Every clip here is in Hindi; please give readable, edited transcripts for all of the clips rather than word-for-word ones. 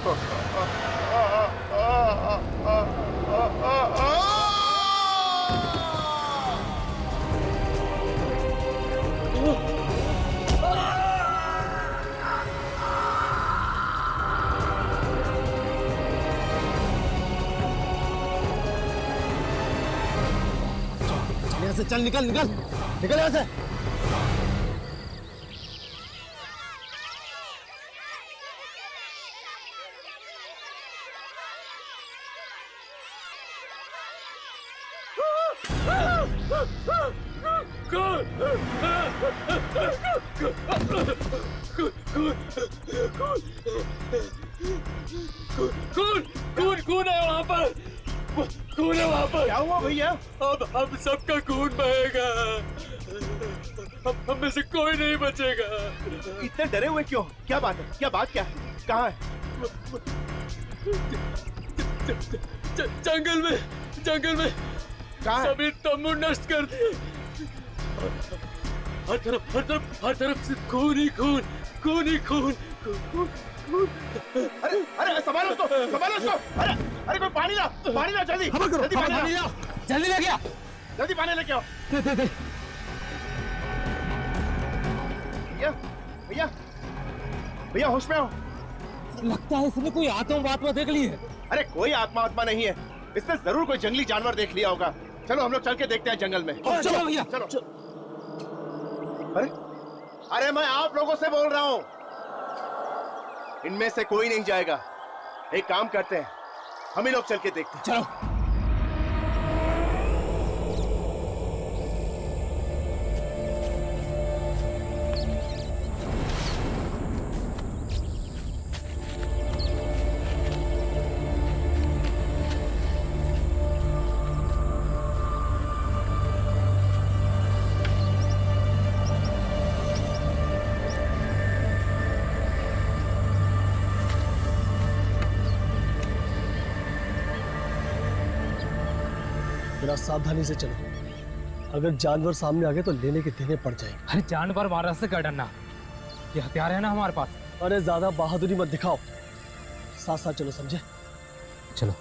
यहाँ से चल, निकल निकल निकल यहाँ से। खून है वहाँ पर, खून है वहाँ पर। क्या हुआ भैया? अब हम सबका खून बहेगा, हम में से कोई नहीं बचेगा। इतने डरे हुए क्यों? क्या बात है? क्या बात क्या है? कहाँ है? जंगल में, जंगल में। कहाँ है? सभी तंबू नष्ट कर दिए। हर तरफ, हर तरफ, हर तरफ से खून ही खून, खून ही खून। अरे अरे संभालो उसको, संभालो उसको। अरे अरे कोई पानी ला, पानी ला जल्दी, जल्दी पानी ला, जल्दी ले गया, जल्दी पानी लेके आओ। दे। भैया भैया भैया होश में हो? लगता है इसने कोई आत्मा देख ली है। अरे कोई आत्मा नहीं है, इसने जरूर कोई जंगली जानवर देख लिया होगा। चलो हम लोग चल के देखते हैं जंगल में। चलो भैया, चलो। अरे अरे मैं आप लोगों से बोल रहा हूँ, इनमें से कोई नहीं जाएगा। एक काम करते हैं, हम ही लोग चल के देखते हैं। चलो। जरा सावधानी से चलो, अगर जानवर सामने आ गए तो लेने के देने पड़ जाएंगे। अरे जानवर मारा से क्या डरना, ये हथियार है ना हमारे पास। अरे ज्यादा बहादुरी मत दिखाओ, साथ साथ चलो, समझे? चलो।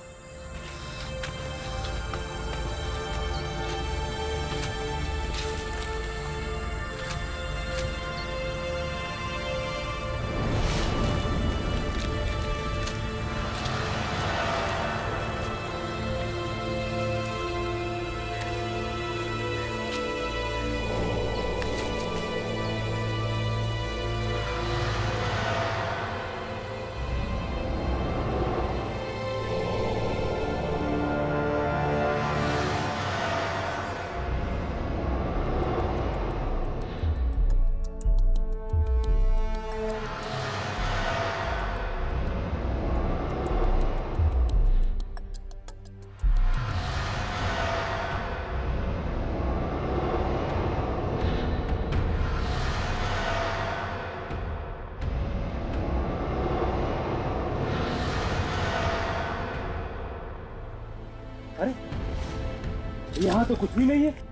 यहाँ तो कुछ भी नहीं है।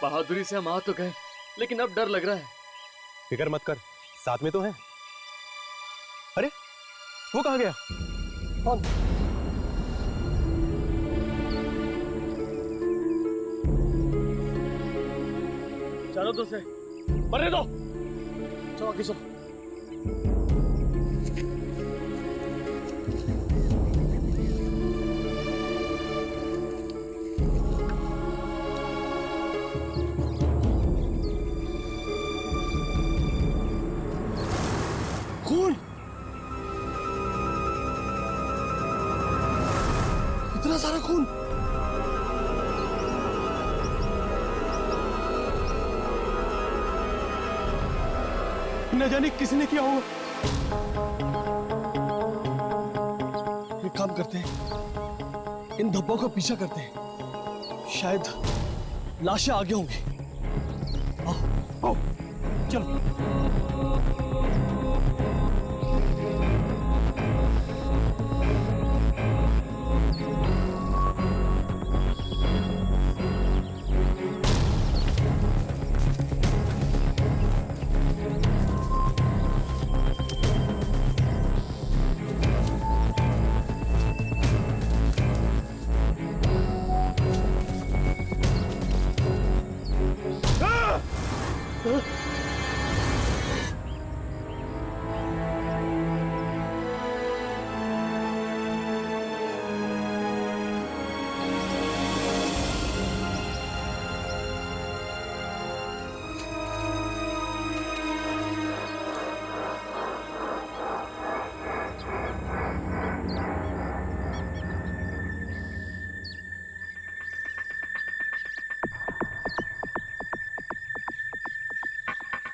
बहादुरी से हम आ तो गए, लेकिन अब डर लग रहा है। फिक्र मत कर, साथ में तो है। अरे वो कहाँ गया? कौन? चलो तो से मरने दो। चलो आगे चलो। खून, इतना सारा खून। न जाने किसने किया होगा। एक काम करते हैं, इन धब्बों का पीछा करते हैं, शायद लाशें आगे होंगी। आओ आओ चलो।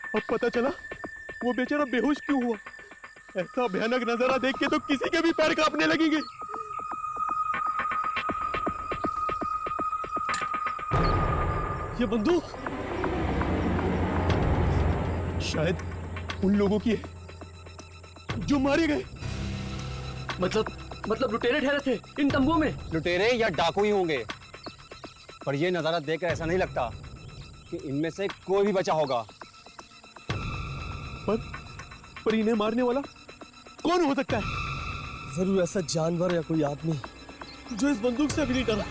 अब पता चला वो बेचारा बेहोश क्यों हुआ। ऐसा भयानक नजारा देख के तो किसी के भी पैर कांपने लगेंगे। ये बंदूक शायद उन लोगों की है जो मारे गए। मतलब लुटेरे ठहरे थे इन तंबुओं में। लुटेरे या डाकू ही होंगे, पर यह नजारा देखकर ऐसा नहीं लगता कि इनमें से कोई भी बचा होगा। पर इन्हें मारने वाला कौन हो सकता है? जरूर ऐसा जानवर या कोई आदमी जो इस बंदूक से अभी नहीं डरा।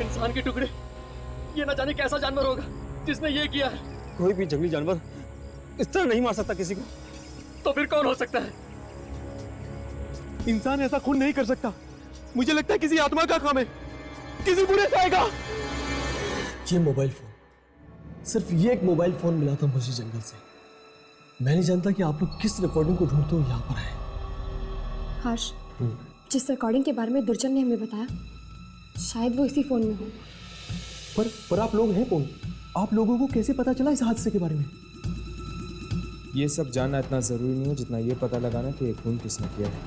इंसान के टुकड़े, ये ना जाने कैसा जानवर होगा जिसने ये किया है। कोई भी जंगली जानवर इस तरह नहीं मार सकता किसी को। तो फिर कौन हो सकता है? इंसान ऐसा खून नहीं कर सकता। मुझे लगता है किसी आत्मा का काम है, किसी बुरे से आएगा। ये मोबाइल फोन, सिर्फ ये एक मोबाइल फोन मिला था मुझे जंगल से। मैं नहीं जानता कि आप लोग किस रिकॉर्डिंग को ढूंढते हो यहाँ पर आए। हर्ष, जिस रिकॉर्डिंग के बारे में दुर्जन ने हमें बताया, शायद वो इसी फोन में हो। पर आप लोग हैं कौन? आप लोगों को कैसे पता चला इस हादसे के बारे में? ये सब जानना इतना जरूरी नहीं है जितना ये पता लगाना कि ये खून किसने किया है।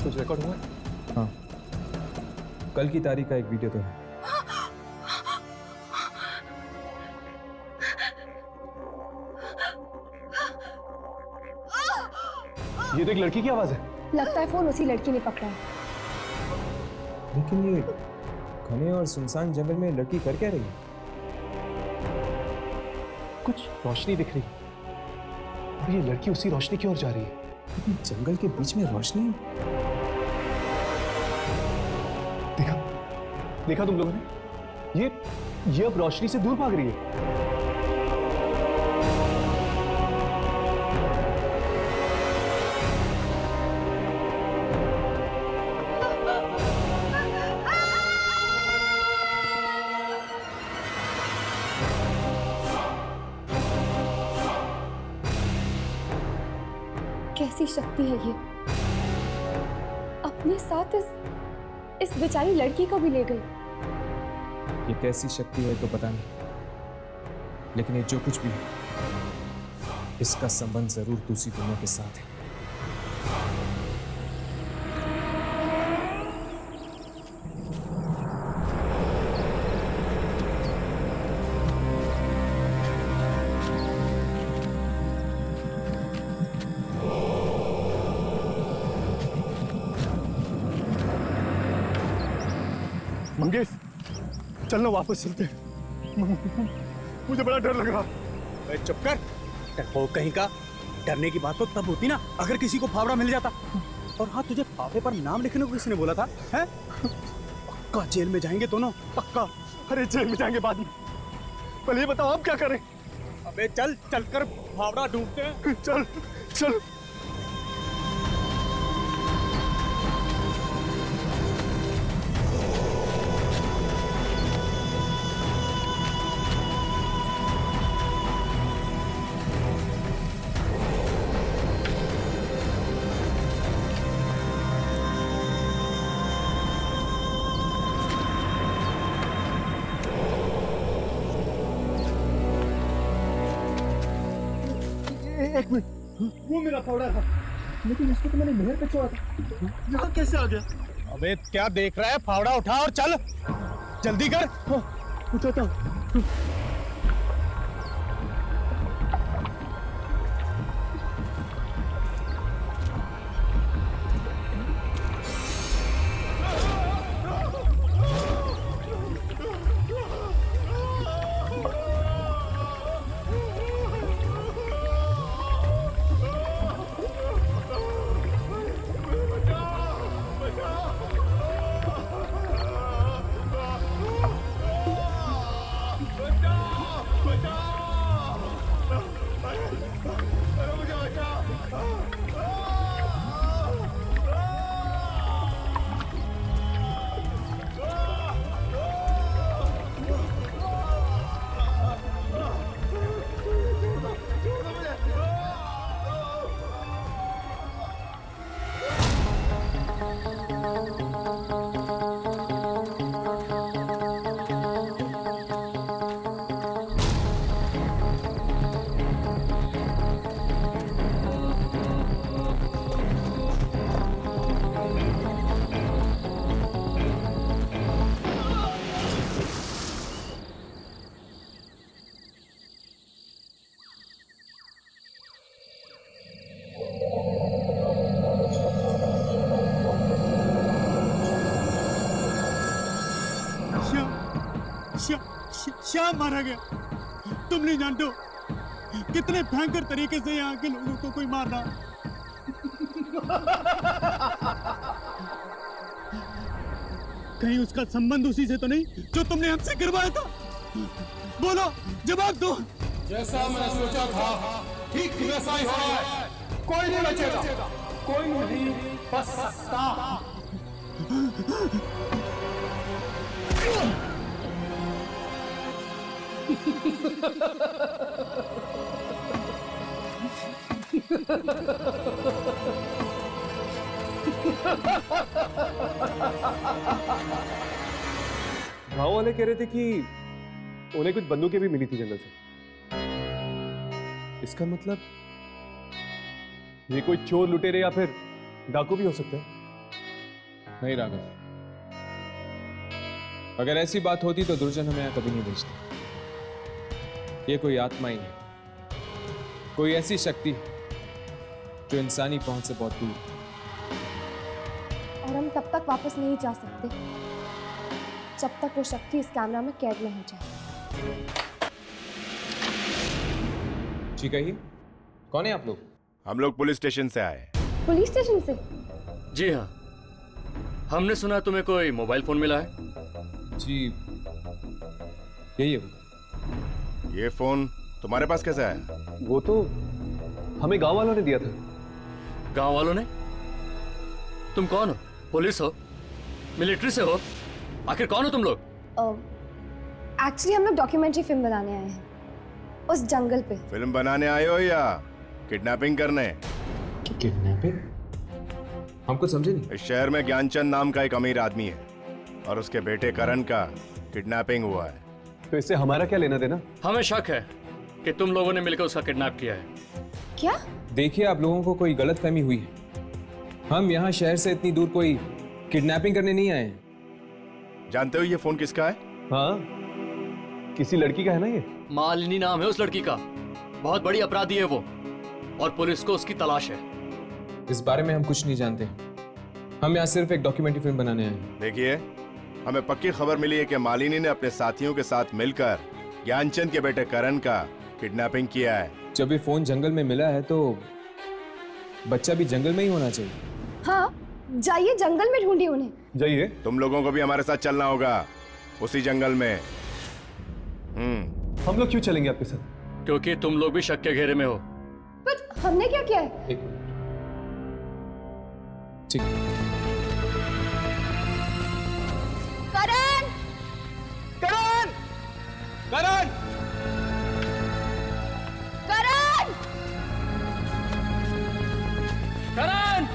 कुछ रिकॉर्ड हुआ? हाँ, कल की तारीख का एक वीडियो तो है। ये तो एक लड़की की आवाज है। लगता है फोन उसी लड़की ने पकड़ा है। लेकिन ये घने और सुनसान जंगल में लड़की कर क्या रही है? कुछ रोशनी दिख रही है और ये लड़की उसी रोशनी की ओर जा रही है। लेकिन जंगल के बीच में रोशनी। देखा तुम लोगों ने? ये अब रोशनी से दूर भाग रही है। कैसी शक्ति है ये? अपने साथ इस बेचारी लड़की को भी ले गई। ये कैसी शक्ति है तो पता नहीं, लेकिन ये जो कुछ भी है, इसका संबंध जरूर दूसरी दुनिया के साथ है। मंगेश, चलना वापस चलते हैं। मुझे बड़ा डर लग रहा। चुप कर, डरपोक कहीं का। डरने की बात तो तब होती ना अगर किसी को फावड़ा मिल जाता। और हाँ, तुझे फावड़े पर नाम लिखने को किसने बोला था? हैं? पक्का जेल में जाएंगे दोनों, पक्का। अरे जेल में जाएंगे बाद में, पहले ये बताओ आप क्या करें? अबे चल, चलकर फावड़ा ढूंढते हैं। चल चल। एक मिनट, वो मेरा फावड़ा था, लेकिन इसको तो मैंने नहर पे छोड़ा था। यहाँ कैसे आ गया? अबे क्या देख रहा है? फावड़ा उठा और चल, जल्दी कर। उठाता हूँ। श्याम मारा गया। तुम नहीं जानते हो कितने भयंकर तरीके से यहाँ के लोगों को कोई मार रहा। कहीं उसका संबंध उसी से तो नहीं जो तुमने हमसे करवाया था? बोलो, जवाब दो। जैसा मैं सोचा था ठीक वैसा ही हो रहा है। कोई नहीं बचेगा, कोई नहीं बच सकता। गांव वाले कह रहे थे कि उन्हें कुछ बंदूकें भी मिली थी जंगल से। इसका मतलब ये कोई चोर लुटेरे या फिर डाकू भी हो सकते हैं। नहीं राघव, अगर ऐसी बात होती तो दुर्जन हमें यहाँ कभी नहीं भेजते। ये कोई आत्मा ही है, कोई ऐसी शक्ति जो इंसानी पहुंच से बहुत दूर है। और हम तब तक वापस नहीं जा सकते जब तक वो शक्ति इस कैमरा में कैद न हो जाए। जी कहिए, कौन है आप लोग? हम लोग पुलिस स्टेशन से आए। पुलिस स्टेशन से? जी हाँ, हमने सुना तुम्हें कोई मोबाइल फोन मिला है। जी यही है वो। ये फोन तुम्हारे पास कैसे आया? वो तो हमें गांव वालों ने दिया था। गांव वालों ने? तुम कौन हो? पुलिस हो? मिलिट्री से हो? आखिर कौन हो तुम लोग? एक्चुअली हम लोग डॉक्यूमेंट्री फिल्म बनाने आए हैं उस जंगल पे। फिल्म बनाने आए हो या किडनैपिंग करने? किडनैपिंग? हमको समझे नहीं। इस शहर में ज्ञानचंद नाम का एक अमीर आदमी है। और उसके बेटे करण का किडनैपिंग हुआ है। तो इससे हमारा क्या लेना देना? हमें शक है कि तुम लोगों ने मिलकर उसका किडनैप किया है। क्या? देखिए, आप लोगों को कोई गलतफहमी हुई है। हम यहाँ शहर से इतनी दूर कोई किडनैपिंग करने नहीं आए हैं। जानते हो ये फोन किसका है? हाँ, किसी लड़की का है ना ये। मालिनी नाम है उस लड़की का। बहुत बड़ी अपराधी है वो और पुलिस को उसकी तलाश है। इस बारे में हम कुछ नहीं जानते। हम यहाँ सिर्फ एक डॉक्यूमेंट्री फिल्म बनाने आए हैं। देखिए, हमें पक्की खबर मिली है कि मालिनी ने अपने साथियों के साथ मिलकर ज्ञानचंद के बेटे करण का किडनैपिंग किया है। जब ये फोन जंगल में मिला है तो बच्चा भी जंगल में ही होना चाहिए। हाँ, जाइए जंगल में ढूंढिए उन्हें। जाइए। तुम लोगों को भी हमारे साथ चलना होगा उसी जंगल में। हम लोग क्यों चलेंगे आपके साथ? क्योंकि तुम लोग भी शक के घेरे में हो। पर हमने क्या किया है? एक मिनट। ठीक है। करण! करण! करण! करण! करण!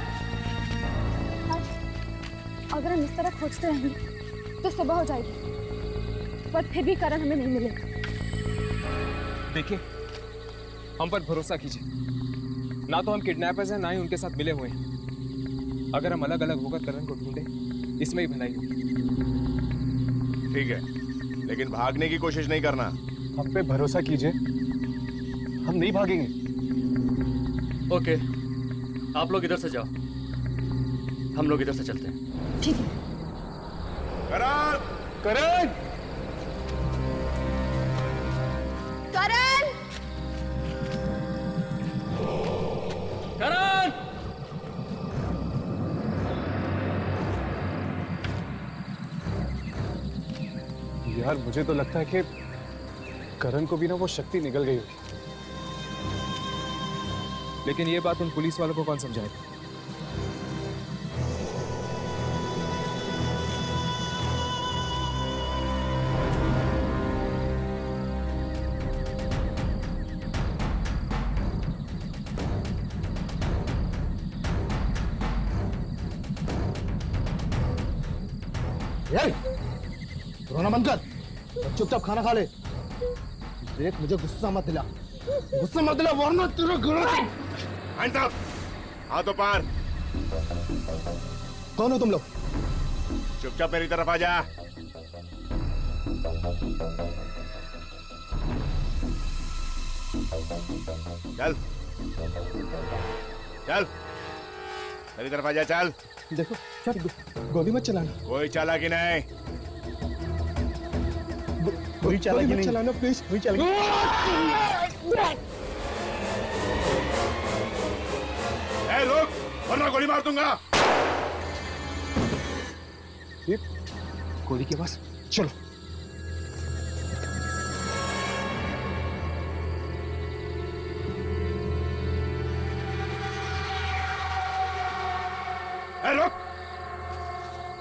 अगर हम इस तरह खोजते रहेंगे तो सुबह हो जाएगी, पर फिर भी करण हमें नहीं मिलेगा। देखिए, हम पर भरोसा कीजिए। ना तो हम किडनैपर्स हैं, ना ही उनके साथ मिले हुए हैं। अगर हम अलग अलग होकर करण को ढूंढें, इसमें ही भलाई होगी। ठीक है, लेकिन भागने की कोशिश नहीं करना। हम पे भरोसा कीजिए, हम नहीं भागेंगे। ओके, आप लोग इधर से जाओ, हम लोग इधर से चलते हैं। ठीक है। करण! करण! करण! करण! यार, मुझे तो लगता है कि करण को भी ना वो शक्ति निकल गई होगी। लेकिन ये बात उन पुलिस वालों को कौन समझाएगा? रोना बंद कर, चुपचाप खाना खा ले। देख, मुझे गुस्सा मत दिला, वरना तेरा हैंड्स अप! हाथों पार! कौन हो तुम लोग? चुपचाप मेरी तरफ आ जा। चल चल, मेरी तरफ आ जा। चल। देखो, गोली मत चलाना। कोई चालाकी नहीं। कोई चालाकी नहीं चलाना, प्लीज। कोई चालाकी। ए, रुक, वरना गोली मार दूंगा। गोली के पास चलो। ए, रुक,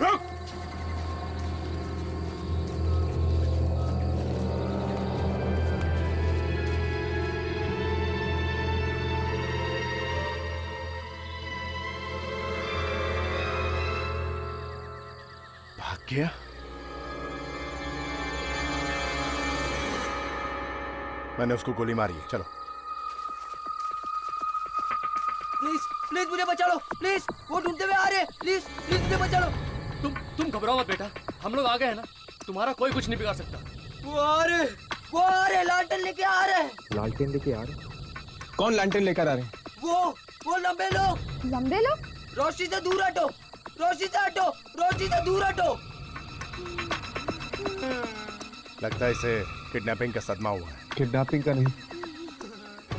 रुक। भाग गया। मैंने उसको गोली मारी है। चलो। प्लीज प्लीज मुझे बचा लो, प्लीज। वो ढूंढते हुए आ रहे हैं, प्लीज प्लीज मुझे बचा लो। तुम घबराओ मत बेटा, हम लोग आ गए हैं ना। तुम्हारा कोई कुछ नहीं बिगाड़ सकता। वो आ रहे, लालटेन लेके आ रहे हैं। लालटेन लेके आ रहे? कौन लालटेन लेकर आ रहे हैं? वो लंबे लोग। लंबे लोग? रोशनी से दूर हटो, रोशनी से हटो, रोशनी से दूर हटो। लगता है इसे किडनैपिंग का सदमा हुआ है। किडनैपिंग का नहीं,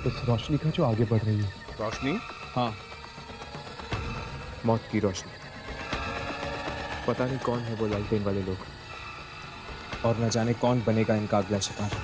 उस रोशनी का जो आगे बढ़ रही है। रोशनी? हाँ, मौत की रोशनी। पता नहीं कौन है वो लालटेन वाले लोग, और न जाने कौन बनेगा इनका अगला शिकार।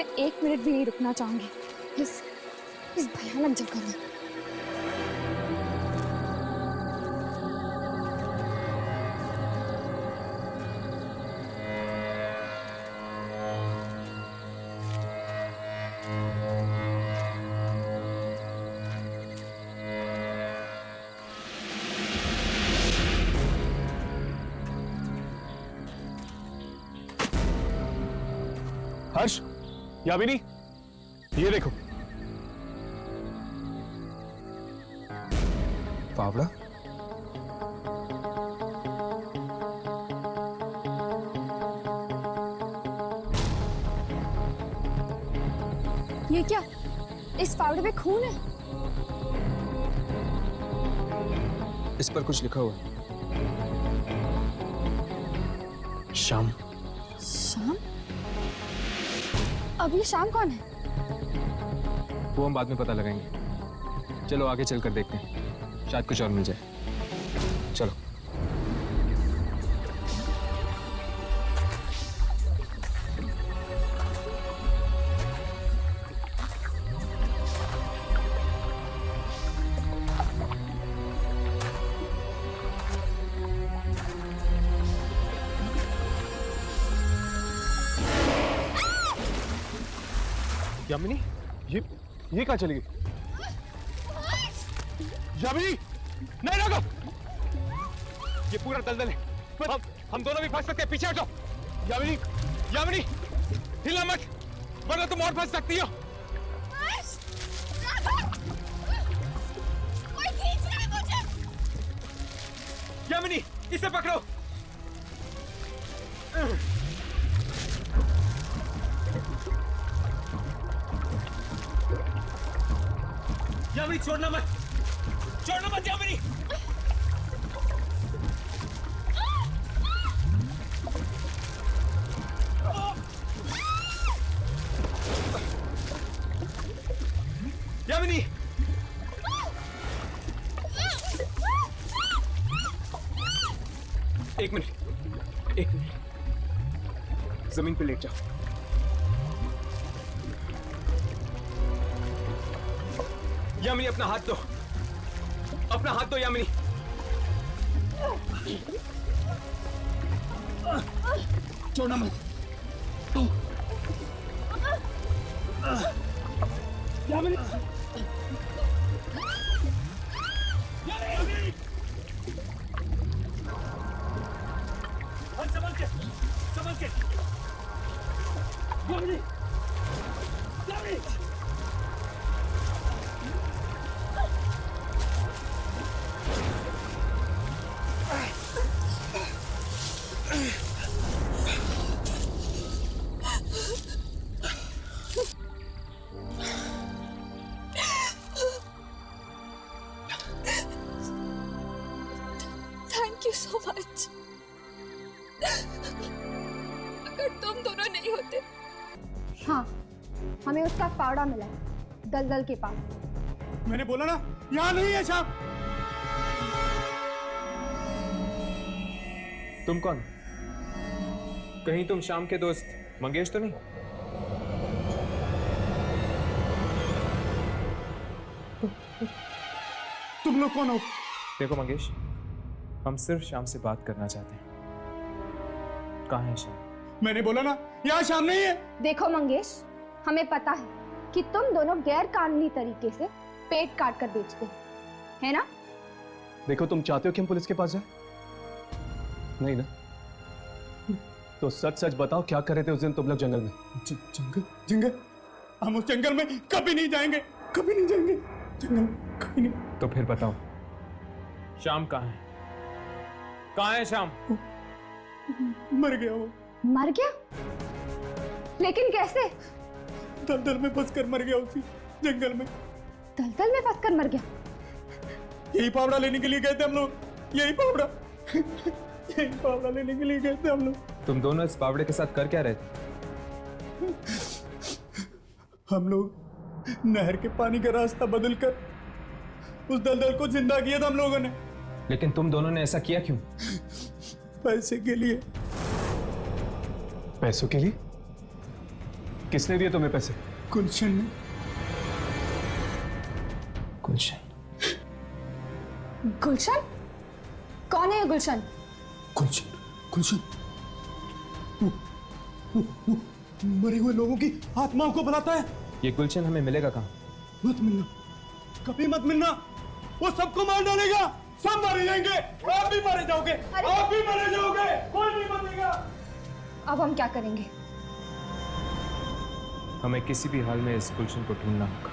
मैं 1 मिनट भी नहीं रुकना चाहूंगी इस भयानक जगह में। हर्ष, यामिनी, ये देखो। फावड़ा? ये क्या? इस फावड़े पे खून है? इस पर कुछ लिखा हुआ है। शाम। शाम? अब ये शाम कौन है? वो हम बाद में पता लगाएंगे। चलो आगे चलकर देखते हैं, शायद कुछ और मिल जाए। चलो। यामिनी, ये कहाँ चली गई? यामिनी, नहीं रोको! ये पूरा दलदल है। हम दोनों भी फंस सकते हैं। पीछे हटो। यामिनी, यामिनी, हिलना मत, वरना तुम और फंस सकती हो। कोई खींच रहा है मुझे। यामिनी, इसे पकड़ो। यामिनी, छोड़ना मत, यामिनी। यामिनी, एक मिनट, जमीन पे लेट जाओ। यामिनी, अपना हाथ दो, यामिनी। छोड़ना मत। यामिनी, संभल के। Yamini, thank you so much. अगर तुम दोनों नहीं होते। हाँ, हमें उसका फावड़ा मिला है दलदल के पास। मैंने बोला ना, यहाँ नहीं है शाम। तुम कौन? कहीं तुम शाम के दोस्त मंगेश तो नहीं? तुम लोग कौन हो? देखो मंगेश, हम सिर्फ शाम से बात करना चाहते हैं। कहाँ है शाम? मैंने बोला ना, यहाँ शाम नहीं है। देखो मंगेश, हमें पता है कि तुम दोनों गैर कानूनी तरीके से पेट काट कर बेचते है ना? देखो, तुम चाहते हो कि हम पुलिस के पास जाएं? नहीं ना? तो सच सच बताओ, क्या कर रहे थे उस दिन तुम लोग जंगल में? जंगल? हम उस जंगल में कभी नहीं जाएंगे। जंगल कभी नहीं। तो फिर बताओ, शाम कहाँ है? कहाँ है शाम? मर गया वो। मर गया? लेकिन कैसे? दलदल में फंसकर मर गया, उसी जंगल में। दलदल में फंसकर मर गया? यही फावड़ा लेने के लिए गए थे हम लोग। यही फावड़ा लेने के लिए गए थे हम लोग। तुम दोनों इस फावड़े के साथ कर क्या रहे थे? हम लोग नहर के पानी का रास्ता बदलकर उस दलदल को जिंदा किया था हम लोगों ने। लेकिन तुम दोनों ने ऐसा किया क्यों? पैसे के लिए। पैसों के लिए? किसने दिए तुम्हें पैसे? गुलशन ने। गुलशन? गुलशन? कौन है ये गुलशन? गुलशन, गुलशन वो मरे हुए लोगों की आत्माओं को बुलाता है। ये गुलशन हमें मिलेगा कहाँ? मत मिलना, कभी मत मिलना, वो सबको मार डालेगा, सब मारे जाएंगे, आप भी मारे जाओगे, आप भी मारे जाओगे, कोई नहीं बचेगा। अब हम क्या करेंगे? हमें किसी भी हाल में इस गुलशन को ढूंढना होगा।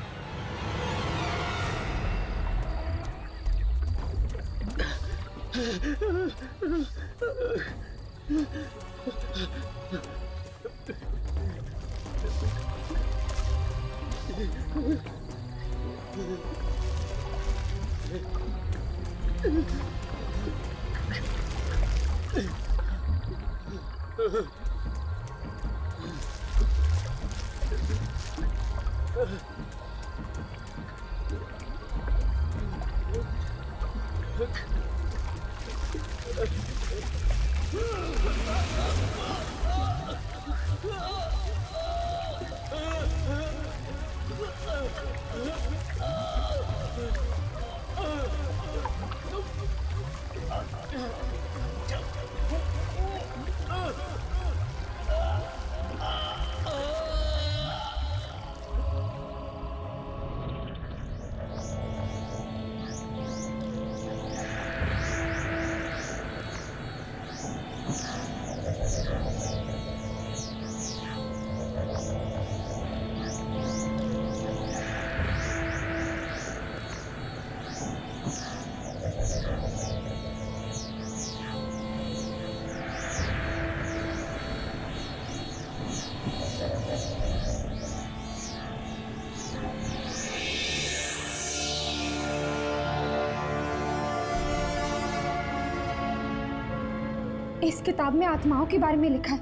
इस किताब में आत्माओं के बारे में लिखा है।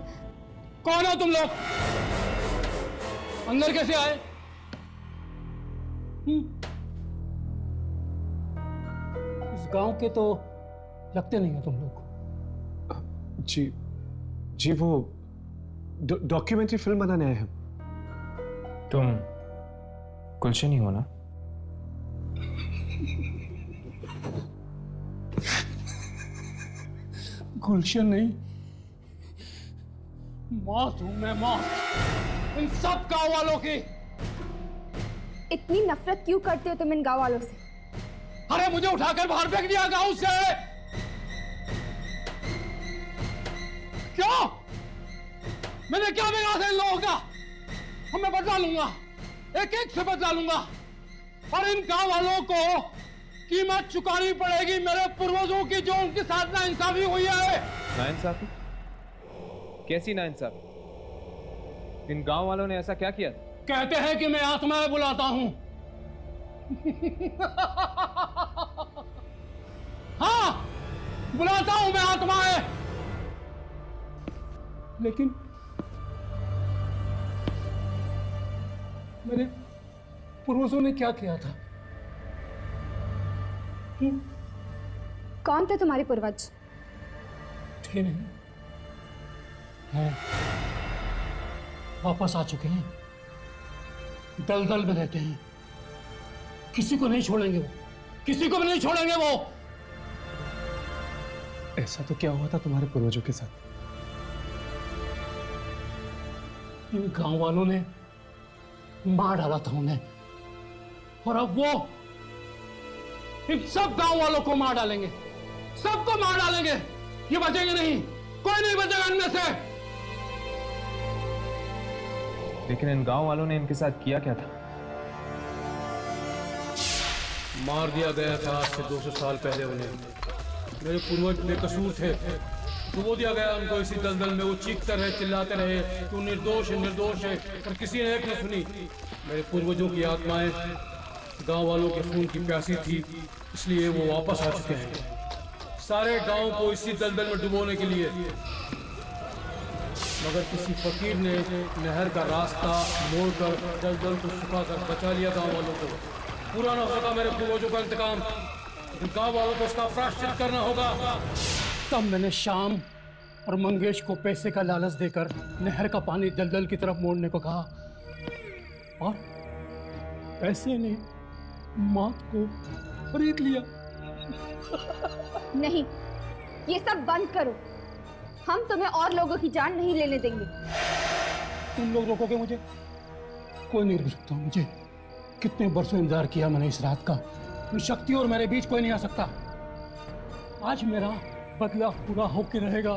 कौन हो तुम लोग? अंदर कैसे आए? इस गांव के तो लगते नहीं हो तुम लोग। जी वो डॉक्यूमेंट्री फिल्म बनाने आए हैं। तुम गुलशन ही हो ना? गुलशन नहीं, मौत हूं मैं, मौत इन सब गांव वालों की। इतनी नफरत क्यों करते हो तुम इन गांव वालों से? अरे मुझे उठाकर बाहर फेंक दिया गांव से। क्यों? मैंने क्या बिगाड़ा था इन लोगों का? अब मैं बदला लूंगा, एक एक से बदला लूंगा, और इन गांव वालों को कीमत चुकानी पड़ेगी मेरे पूर्वजों की, जो उनके साथ नाइंसाफी हुई है। नाइंसाफी? कैसी नाइंसाफी? इन गांव वालों ने ऐसा क्या किया? कहते हैं कि मैं आत्माएं बुलाता हूं। हाँ, बुलाता हूं मैं आत्माएं, लेकिन मेरे पूर्वजों ने क्या किया था? कौन थे तुम्हारे पूर्वज? थे नहीं, हैं, वापस आ चुके हैं, दलदल में रहते हैं, किसी को नहीं छोड़ेंगे वो, किसी को भी नहीं छोड़ेंगे वो। ऐसा तो क्या हुआ था तुम्हारे पूर्वजों के साथ? इन गांव वालों ने मार डाला था उन्हें, और अब वो इन सब गांव वालों को मार डालेंगे, सबको मार डालेंगे। ये बचेंगे नहीं, कोई नहीं बचेगा इनमें से। लेकिन इन गांव वालों ने इनके साथ किया क्या था? मार दिया गया था आज से 200 साल पहले उन्हें। मेरे पूर्वज बेकसूर थे, डुबो दिया गया उनको इसी दलदल में। वो चीखते रहे, चिल्लाते रहे कि वो निर्दोष है, निर्दोष है, पर किसी ने एक न सुनी। मेरे पूर्वजों की आत्माएं गांव वालों के खून की प्यासी थी, इसलिए वो वापस आ चुके हैं सारे गांव को इसी दलदल में डुबोने के लिए। मगर किसी फकीर ने नहर का रास्ता मोड़कर दलदल को सुखाकर बचा लिया गांव वालों को। पूरा न होगा मेरे पूर्वजों का इंतकाम, गांव वालों को उसका प्रायश्चित करना होगा। तब मैंने श्याम और मंगेश को पैसे का लालच देकर नहर का पानी दलदल की तरफ मोड़ने को कहा, और पैसे ने मौत को खरीद लिया। नहीं, ये सब बंद करो। हम तुम्हें और लोगों की जान नहीं लेने देंगे। तुम लोग रोकोगे मुझे? कोई नहीं रोक सकता मुझे। कितने बरसों इंतजार किया मैंने इस रात का। शक्ति और मेरे बीच कोई नहीं आ सकता। आज मेरा बदला पूरा होके रहेगा।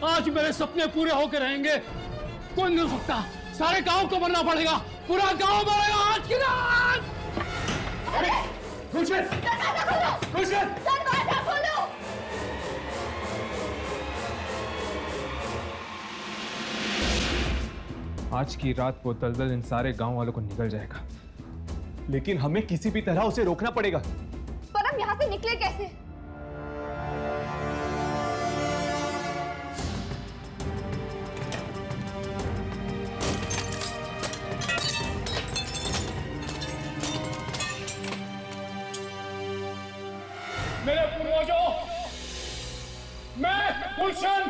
आज मेरे सपने पूरे होके रहेंगे। कोई नहीं रोक सकता। सारे गांव को मरना पड़ेगा। पूरा गांव मरेगा आज की रात। खुर्शीद! खुर्शीद! दरवाजा खोलो! आज की रात वो दलदल इन सारे गांव वालों को निकल जाएगा, लेकिन हमें किसी भी तरह उसे रोकना पड़ेगा। पर हम यहाँ से निकले कैसे? मेरे पूर्वजों, मैं गुलशन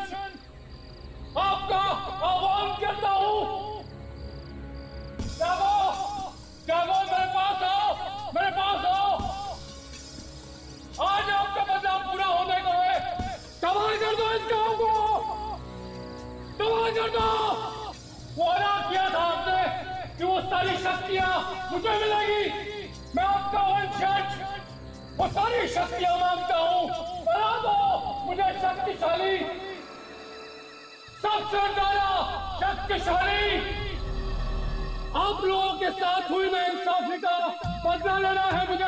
आपका आह्वान करता हूँ। जागो, जागो, मेरे पास आओ, मेरे पास आओ। आज आपका बदला पूरा होने को है। तबाह कर दो इस गांव को, तबाह कर दो। वादा किया था आपने कि वो सारी शक्तियां मुझे मिलेगी। मैं आपका वंशज वो सारी शक्तियां मांगता हूँ। बना दो मुझे शक्तिशाली, सबसे ज्यादा शक्तिशाली। आप लोगों के साथ हुई नाइंसाफी का बदला लेना है मुझे।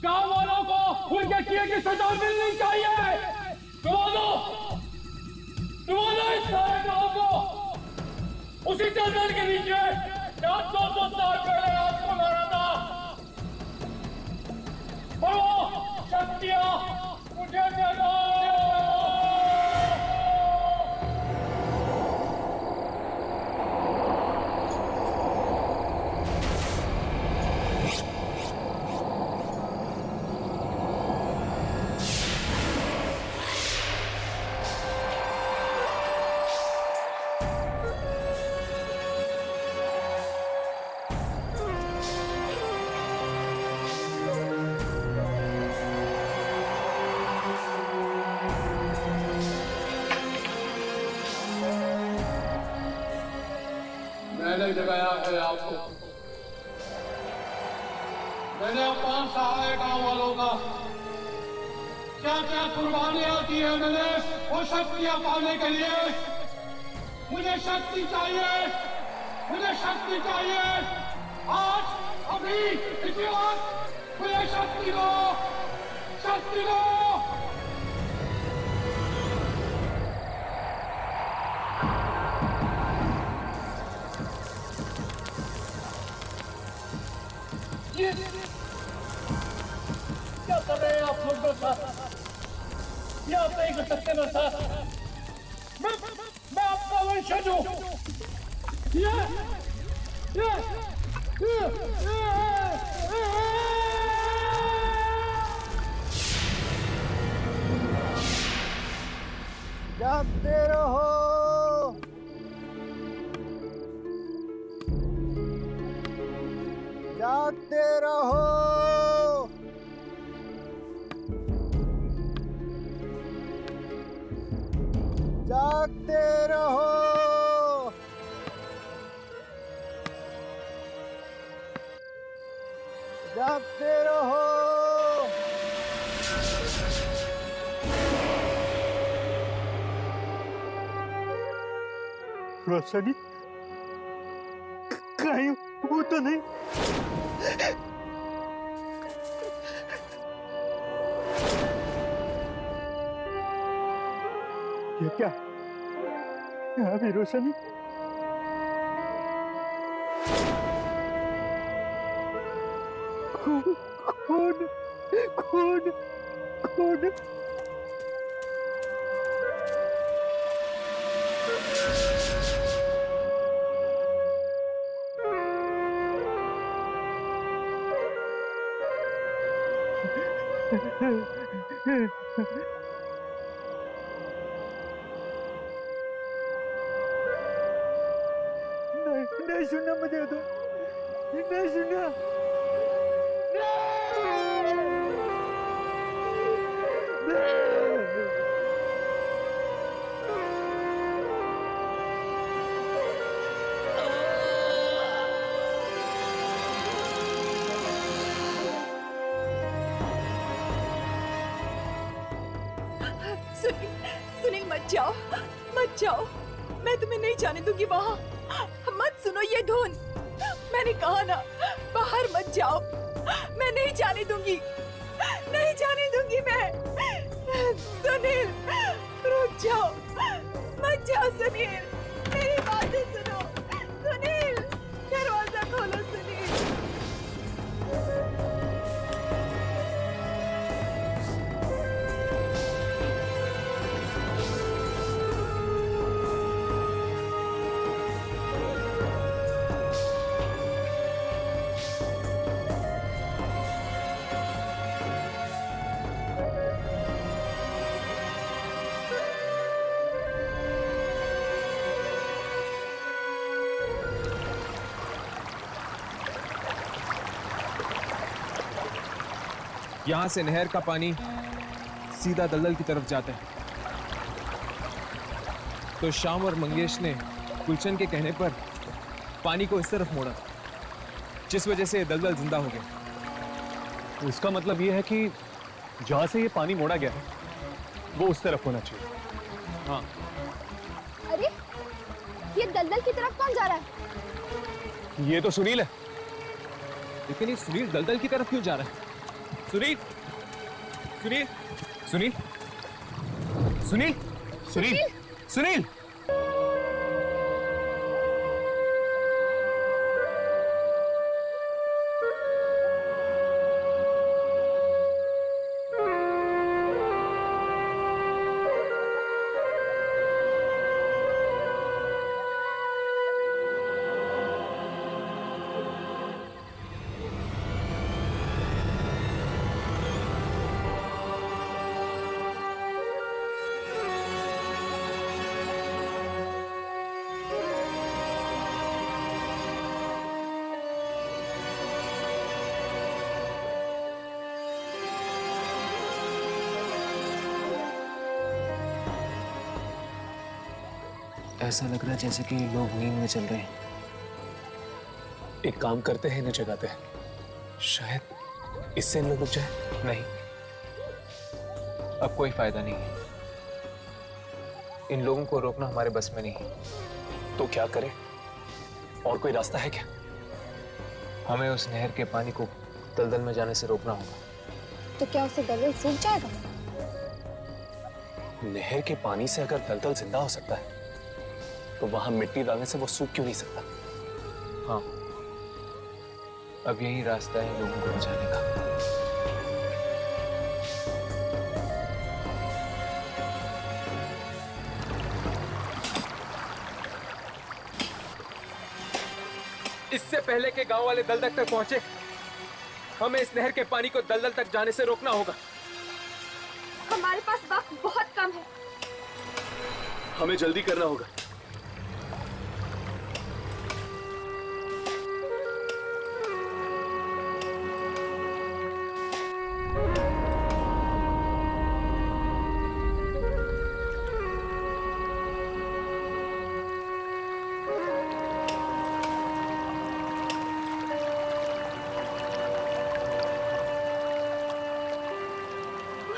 गांव वालों को उनके किए की सजा मिलनी चाहिए। डुबा दो इस सारे गांव को उसी दलदल के नीचे जहां 200 साल पहले आपको मारा था। वो शक्तियां मुझे दे दो। मैंने जगाया है आपको। मैंने अपमान सहा है गांव वालों का। क्या क्या कुर्बानियां दी है मैंने वो शक्तियां पाने के लिए। मुझे शक्ति चाहिए, मुझे शक्ति चाहिए। आज अभी इसी वक्त मुझे शक्ति दो, शक्ति दो। क्या कर रहे हैं आप लोग मेरे साथ? ये आप नहीं कर सकते मेरे साथ। मैं आपका वंशज हूँ। जागते रहो, जागते रहो, जागते रहो। जागते रहो। रोशनी कहीं वो तो नहीं? ये क्या? यहाँ भी रोशनी? खून खून खून खून। नहीं नहीं सुनना मुझे तो नहीं सुनना। सुनील मत जाओ, मत जाओ, मैं तुम्हें नहीं जाने दूंगी वहाँ। मत सुनो ये धुन, मैंने कहा ना बाहर मत जाओ, मैं नहीं जाने दूंगी, नहीं जाने दूंगी मैं। सुनील रुक जाओ, मत जाओ सुनील, मेरी बातें सुनो। सुनील दरवाजा खोलो सुनील। यहां से नहर का पानी सीधा दलदल की तरफ जाता है। तो श्याम और मंगेश ने गुलशन के कहने पर पानी को इस तरफ मोड़ा, जिस वजह से दलदल जिंदा हो गया। इसका मतलब यह है कि जहां से ये पानी मोड़ा गया है वो उस तरफ होना चाहिए। हाँ। अरे ये दलदल की तरफ कौन जा रहा है? ये तो सुनील है। लेकिन ये सुनील दलदल की तरफ क्यों जा रहा है? सुनील, सुनील, सुनील, सुनील, सुनील, सुनील। ऐसा लग रहा है जैसे कि लोग नींद में चल रहे हैं। एक काम करते हैं, इन्हें जगाते हैं, शायद इससे इन लोग रुक जाए। नहीं, अब कोई फायदा नहीं है। इन लोगों को रोकना हमारे बस में नहीं है। तो क्या करें? और कोई रास्ता है क्या? हमें उस नहर के पानी को दलदल में जाने से रोकना होगा। तो क्या उससे दलदल सूख जाएगा? नहर के पानी से अगर दलदल जिंदा हो सकता है तो वहां मिट्टी डालने से वो सूख क्यों नहीं सकता? हाँ, अब यही रास्ता है लोगों को बचाने का। इससे पहले के गांव वाले दलदल तक पहुंचे, हमें इस नहर के पानी को दलदल तक जाने से रोकना होगा। हमारे पास वक्त बहुत कम है। हमें जल्दी करना होगा।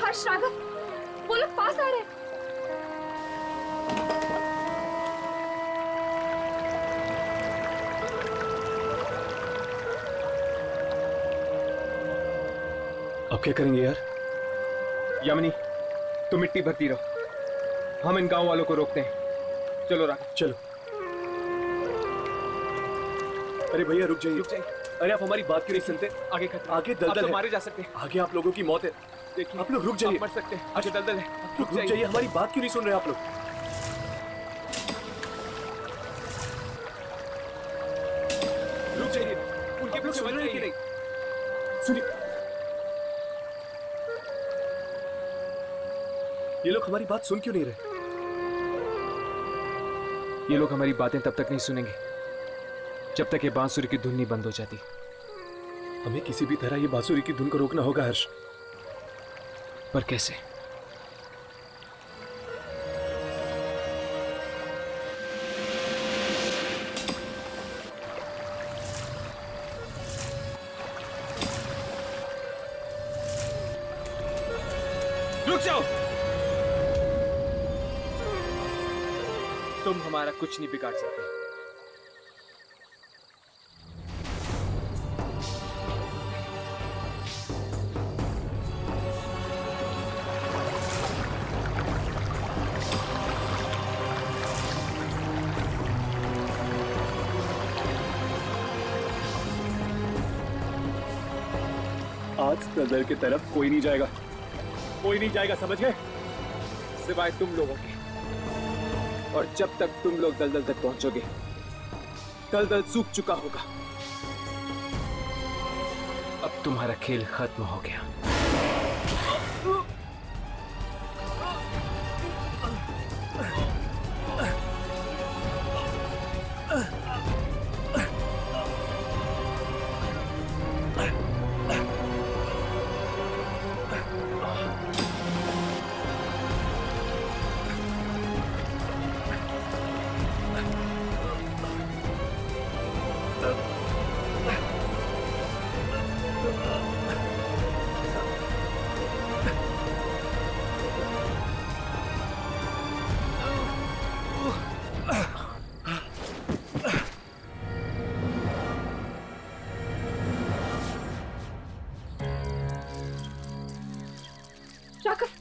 हर्ष, राघव, वो लोग पास आ रहे हैं। अब क्या करेंगे यार? यामिनी, तुम मिट्टी भरती रहो, हम इन गांव वालों को रोकते हैं। चलो राघव, चलो। अरे भैया रुक जाइए, रुक जाइए। अरे आप हमारी बात क्यों नहीं सुनते? आगे खतरा, आगे दलदल है। मारे जा सकते हैं। आगे आप लोगों की मौत है। देखिए, आप लोग रुक जाइए। मर सकते हैं, आगे दलदल है। रुक जाइए, हमारी बात क्यों नहीं सुन रहे आप लोग? रुक जाइए, उनके लोग सुन रहे हैं कि नहीं? सुनिए, ये लोग हमारी बात सुन क्यों नहीं रहे? ये लोग हमारी बातें तब तक नहीं सुनेंगे जब तक ये बांसुरी की धुन नहीं बंद हो जाती। हमें किसी भी तरह ये बांसुरी की धुन को रोकना होगा हर्ष। पर कैसे? रुक जाओ। तुम हमारा कुछ नहीं बिगाड़ सकते। आज दलदल की तरफ कोई नहीं जाएगा, कोई नहीं जाएगा, समझ गए? सिवाय तुम लोगों के। और जब तक तुम लोग दलदल तक पहुंचोगे, दलदल सूख चुका होगा। अब तुम्हारा खेल खत्म हो गया। राघव